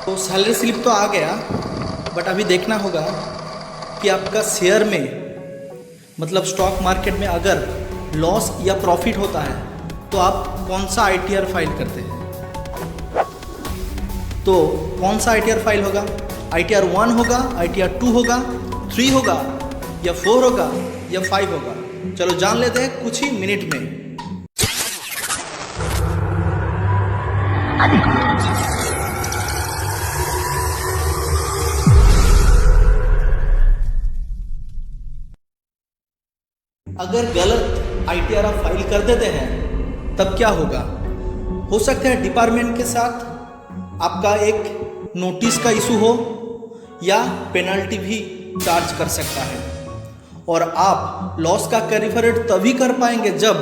तो salary slip तो आ गया, बट अभी देखना होगा कि आपका शेयर में मतलब स्टॉक मार्केट में अगर लॉस या प्रॉफिट होता है तो आप कौन सा आईटीआर फाइल करते हैं। तो कौन सा आईटीआर फाइल होगा? आईटीआर 1 होगा, आईटीआर 2 होगा, 3 होगा या 4 होगा या 5 होगा? चलो जान लेते हैं कुछ ही मिनट में। अगर गलत आईटीआर आप फाइल कर देते हैं तब क्या होगा? हो सकता है डिपार्टमेंट के साथ आपका एक नोटिस का इशू हो या पेनल्टी भी चार्ज कर सकता है, और आप लॉस का कैरी तभी कर पाएंगे जब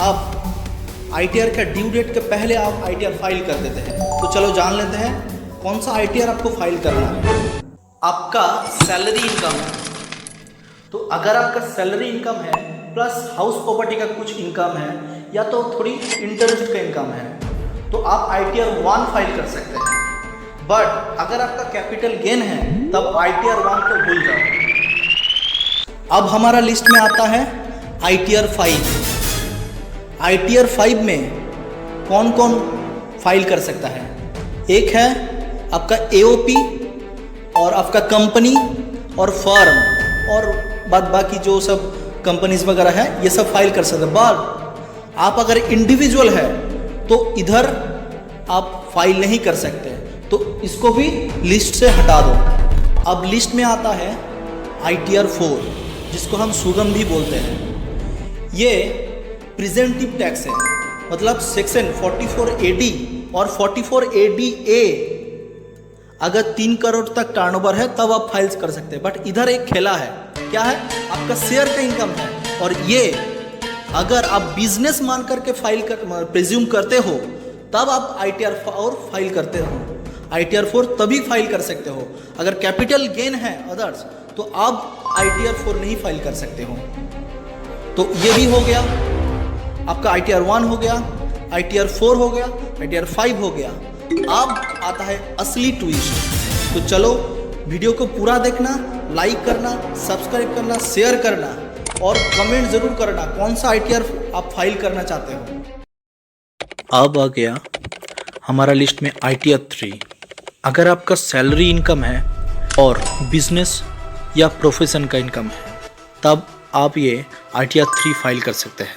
आप आईटीआर का ड्यू डेट के पहले आप आईटीआर फाइल कर देते हैं। तो चलो जान लेते हैं कौन सा आईटीआर आपको फाइल करना है। आपका सैलरी इनकम है, तो अगर आपका सैलरी इनकम है प्लस हाउस प्रॉपर्टी का कुछ इनकम है या तो थोड़ी इंटरेस्ट का इनकम है, तो आप आईटीआर 1 फाइल कर सकते हैं। बट अगर आपका कैपिटल गेन है तब आईटीआर 1 को भूल जाओ। अब हमारा लिस्ट में आता है आईटीआर 5। आईटीआर 5 में कौन कौन फाइल कर सकता है? एक है आपका एओपी और आपका कंपनी और फर्म और बाद बाकी जो सब कंपनीज वगैरह है ये सब फाइल कर सकते हैं। बट आप अगर इंडिविजुअल है तो इधर आप फाइल नहीं कर सकते, तो इसको भी लिस्ट से हटा दो। अब लिस्ट में आता है आईटीआर 4, जिसको हम सुगम भी बोलते हैं। ये प्रिजेंटिव टैक्स है, मतलब सेक्शन 44AD और 44ADA अगर 3 करोड़ तक टर्नओवर है तब आप फाइल कर सकते हैं। बट इधर एक खेला है, क्या है? आपका शेयर का इनकम है, और ये अगर आप बिजनेस मान करके फाइल कर प्रिज्यूम करते हो तब आप आईटीआर 4 फाइल करते हो। आईटीआर 4 तभी फाइल कर सकते हो। अगर कैपिटल गेन है अदर्स तो आप आईटीआर 4 नहीं फाइल कर सकते हो। तो ये भी हो गया, आपका आईटीआर 1 हो गया, आईटीआर 4 हो गया, आईटीआर 5 हो गया। अब आता है असली ट्विस्ट। तो चलो वीडियो को पूरा देखना, लाइक करना, सब्सक्राइब करना, शेयर करना और कमेंट जरूर करना कौन सा आईटीआर आप फाइल करना चाहते हो। अब आ गया हमारा लिस्ट में आईटीआर 3। अगर आपका सैलरी इनकम है और बिजनेस या प्रोफेशन का इनकम है तब आप ये आईटीआर 3 फाइल कर सकते हैं।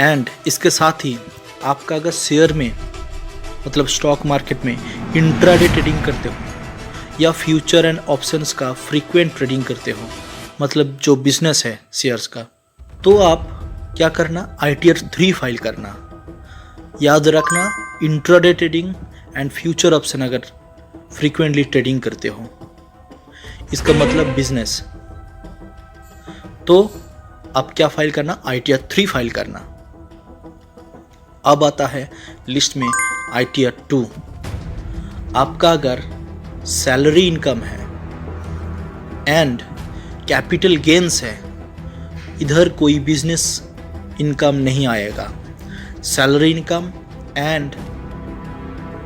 एंड इसके साथ ही आपका अगर शेयर में मतलब स्टॉक मार्केट में इंट्राडे ट्रेडिंग करते हो या फ्यूचर एंड ऑप्शंस का फ्रीक्वेंट ट्रेडिंग करते हो, मतलब जो बिजनेस है शेयर्स का, तो आप क्या करना? आईटीआर 3 फाइल करना। याद रखना, intraday trading and future option अगर फ्रीक्वेंटली ट्रेडिंग करते हो, इसका मतलब बिजनेस, तो आप क्या फाइल करना? आईटीआर 3 फाइल करना। अब आता है लिस्ट में आईटीआर 2। आपका अगर सैलरी इनकम है एंड कैपिटल गेन्स है, इधर कोई बिजनेस इनकम नहीं आएगा। Salary income and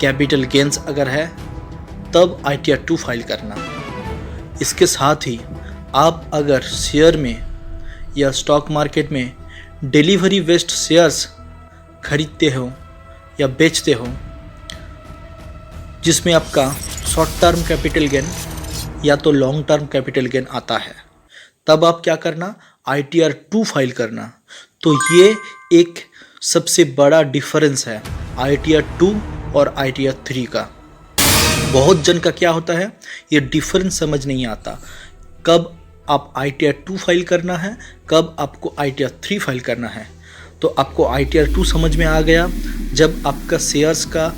capital gains अगर है तब आईटीआर 2 फाइल करना। इसके साथ ही आप अगर शेयर में या स्टॉक मार्केट में डिलीवरी बेस्ड शेयर्स खरीदते हो या बेचते हो, जिसमें आपका शॉर्ट टर्म कैपिटल गेन या तो लॉन्ग टर्म कैपिटल गेन आता है, तब आप क्या करना? आईटीआर 2 फाइल करना। तो ये एक सबसे बड़ा डिफरेंस है आईटीआर 2 और आईटीआर 3 का। बहुत जन का क्या होता है, ये डिफरेंस समझ नहीं आता, कब आप आईटीआर 2 फाइल करना है, कब आपको आईटीआर 3 फाइल करना है। तो आपको आईटीआर 2 समझ में आ गया जब आपका शेयर्स का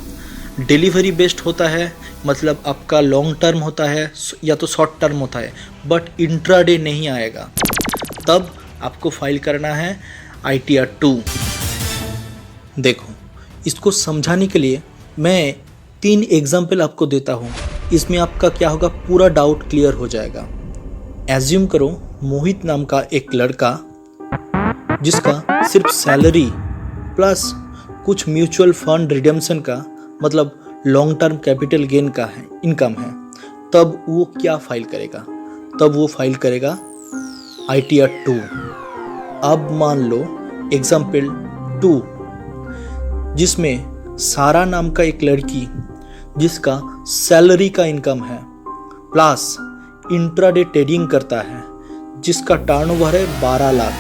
डिलीवरी बेस्ड होता है, मतलब आपका लॉन्ग टर्म होता है या तो शॉर्ट टर्म होता है, बट इंट्राडे नहीं आएगा, तब आपको फाइल करना है आईटीआर 2। देखो, इसको समझाने के लिए मैं 3 एग्जाम्पल आपको देता हूँ, इसमें आपका क्या होगा, पूरा डाउट क्लियर हो जाएगा। एज्यूम करो मोहित नाम का एक लड़का जिसका सिर्फ सैलरी प्लस कुछ म्यूचुअल फंड रिडेम्पशन का मतलब लॉन्ग टर्म कैपिटल गेन का है, इनकम है, तब वो क्या फाइल करेगा? तब वो फाइल करेगा ITR 2। अब मान लो एग्जाम्पल 2, जिसमें सारा नाम का एक लड़की जिसका सैलरी का इनकम है प्लस इंट्राडे ट्रेडिंग करता है, जिसका टर्नओवर है 12 लाख,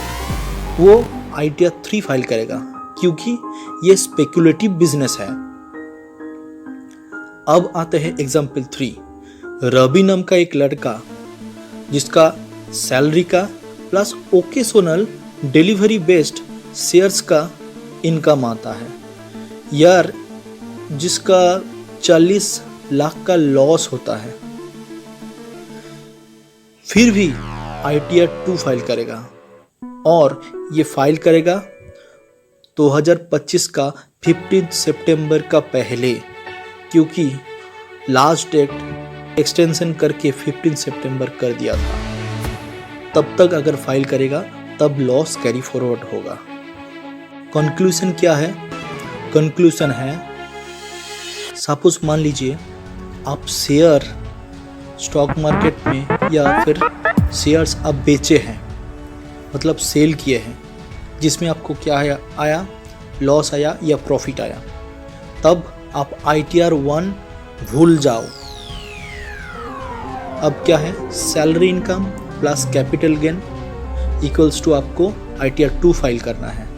वो ITR 3 फाइल करेगा क्योंकि ये स्पेकुलेटिव बिजनेस है। अब आते हैं एग्जाम्पल 3, रवि नाम का एक लड़का जिसका सैलरी का plus occasional delivery based shares का इनकम आता है, यार जिसका 40 लाख का लॉस होता है, फिर भी ITR 2 फाइल करेगा। और ये फाइल करेगा 2025 का 15 सितंबर का पहले, क्योंकि लास्ट डेट एक्सटेंशन करके 15 सितंबर कर दिया था। तब तक अगर फाइल करेगा तब लॉस कैरी फॉरवर्ड होगा। कंक्लूजन क्या है? कंक्लूजन है, सपोज मान लीजिए आप शेयर स्टॉक मार्केट में या फिर शेयर्स आप बेचे हैं, मतलब सेल किए हैं, जिसमें आपको क्या आया, लॉस आया या प्रॉफिट आया, तब आप ITR 1 भूल जाओ। अब क्या है, salary income plus capital gain equals to आपको ITR 2 फाइल करना है।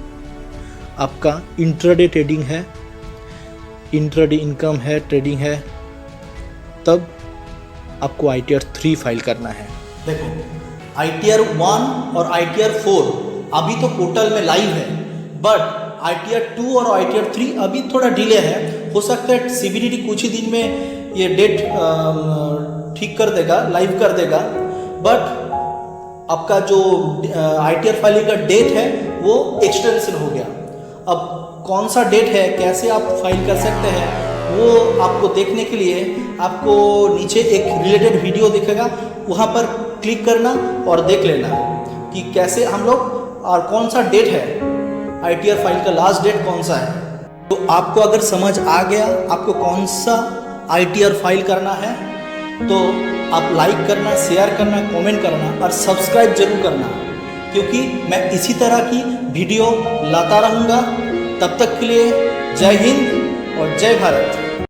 आपका इंट्राडे ट्रेडिंग है, इंट्राडे इनकम है, ट्रेडिंग है, तब आपको ITR 3 फाइल करना है। देखो ITR 1 और ITR 4 अभी तो पोर्टल में लाइव है, बट ITR 2 और ITR 3 अभी थोड़ा डिले है। हो सकता है CBDT कुछ ही दिन में ये डेट ठीक कर देगा, लाइव कर देगा, बट आपका जो ITR फाइलिंग का डेट है वो एक्सटेंशन हो गया। अब कौन सा डेट है, कैसे आप फाइल कर सकते हैं, वो आपको देखने के लिए आपको नीचे एक रिलेटेड वीडियो दिखेगा, वहाँ पर क्लिक करना और देख लेना कि कैसे हम लोग और कौन सा डेट है, ITR फाइल का लास्ट डेट कौन सा है। तो आपको अगर समझ आ गया आपको कौन सा ITR फाइल करना है, तो आप लाइक करना, शेयर करना, कमेंट करना और सब्सक्राइब जरूर करना, क्योंकि मैं इसी तरह की वीडियो लाता रहूँगा। तब तक के लिए जय हिंद और जय भारत।